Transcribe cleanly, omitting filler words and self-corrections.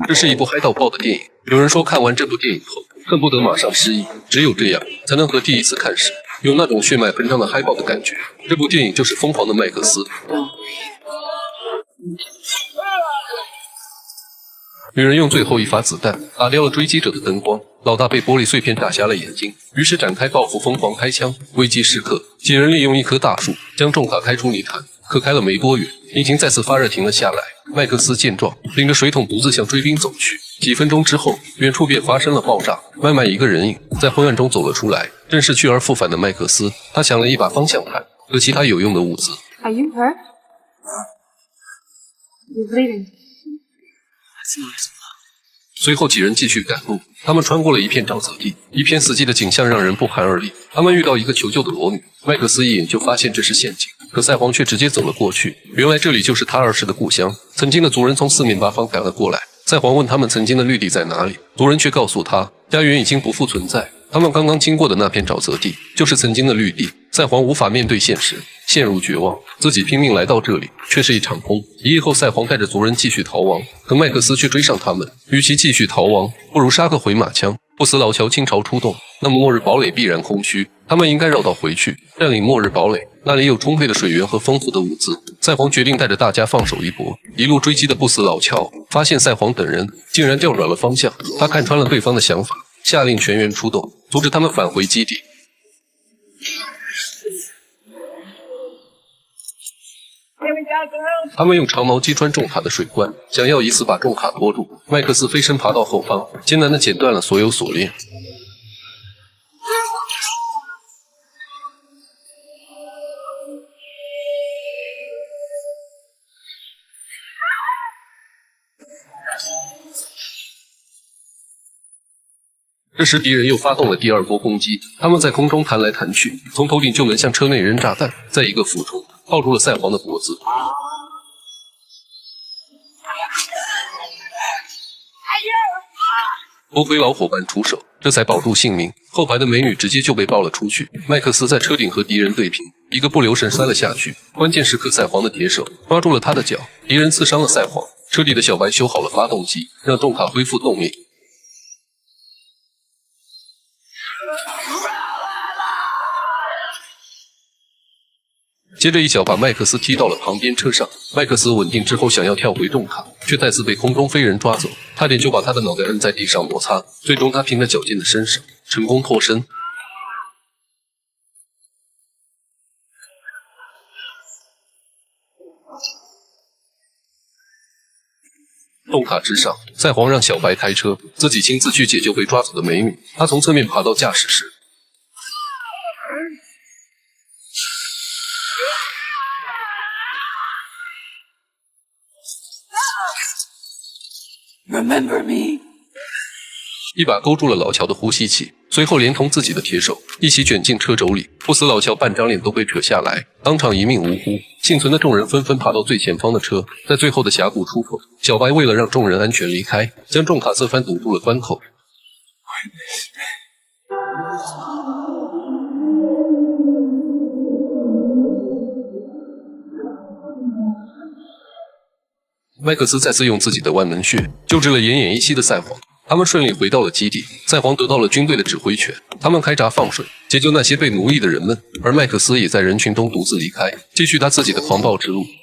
这是一部嗨到爆的电影，有人说看完这部电影后恨不得马上失忆，只有这样才能和第一次看时有那种血脉喷张的嗨爆的感觉。这部电影就是《疯狂的麦克斯》。女人用最后一发子弹打掉了追击者的灯光，老大被玻璃碎片打瞎了眼睛，于是展开报复，疯狂开枪。危机时刻，几人利用一棵大树将重卡开出泥潭，可开了没多远，引擎再次发热停了下来。麦克斯见状，领着水桶独自向追兵走去。几分钟之后，远处便发生了爆炸，慢慢一个人影在昏暗中走了出来，正是去而复返的麦克斯。他抢了一把方向盘和其他有用的物资。Are you hurt? You're bleeding. 随后几人继续赶路，他们穿过了一片沼泽地，一片死寂的景象让人不寒而栗。他们遇到一个求救的裸女，麦克斯一眼就发现这是陷阱，可赛皇却直接走了过去。原来这里就是他儿时的故乡，曾经的族人从四面八方赶了过来。赛皇问他们曾经的绿地在哪里，族人却告诉他，家园已经不复存在。他们刚刚经过的那片沼泽地，就是曾经的绿地。赛皇无法面对现实，陷入绝望，自己拼命来到这里，却是一场空。一夜后，赛皇带着族人继续逃亡，可麦克斯却追上他们。与其继续逃亡，不如杀个回马枪。不死老乔倾巢出动，那么末日堡垒必然空虚。他们应该绕道回去，占领末日堡垒，那里有充沛的水源和丰富的物资。赛皇决定带着大家放手一搏。一路追击的不死老乔发现赛皇等人竟然调转了方向，他看穿了对方的想法，下令全员出动，阻止他们返回基地。他们用长矛击穿重卡的水罐，想要以此把重卡拖住。麦克斯飞身爬到后方，艰难地剪断了所有锁链。这时敌人又发动了第二波攻击，他们在空中弹来弹去，从头顶就能向车内扔炸弹，在一个俯冲抱住了赛皇的脖子。多亏老伙伴出手，这才保住性命。后排的美女直接就被抱了出去。麦克斯在车顶和敌人对拼，一个不留神摔了下去。关键时刻，赛皇的铁手抓住了他的脚，敌人刺伤了赛皇。车里的小白修好了发动机，让重卡恢复动力。接着一脚把麦克斯踢到了旁边车上，麦克斯稳定之后想要跳回重卡，却再次被空中飞人抓走，差点就把他的脑袋摁在地上摩擦。最终他凭着矫健的身手成功脱身。重卡之上，赛皇让小白开车，自己亲自去解救被抓走的美女。他从侧面爬到驾驶室。Remember me. 一把勾住了老乔的呼吸器，随后连同自己的铁手一起卷进车轴里。不死老乔半张脸都被扯下来，当场一命呜呼。幸存的众人纷纷爬到最前方的车，在最后的峡谷出口，小白为了让众人安全离开，将重卡侧翻堵住了关口。麦克斯再次用自己的万能血救治了奄奄一息的赛皇，他们顺利回到了基地。赛皇得到了军队的指挥权，他们开闸放水，解救那些被奴役的人们，而麦克斯也在人群中独自离开，继续他自己的狂暴之路。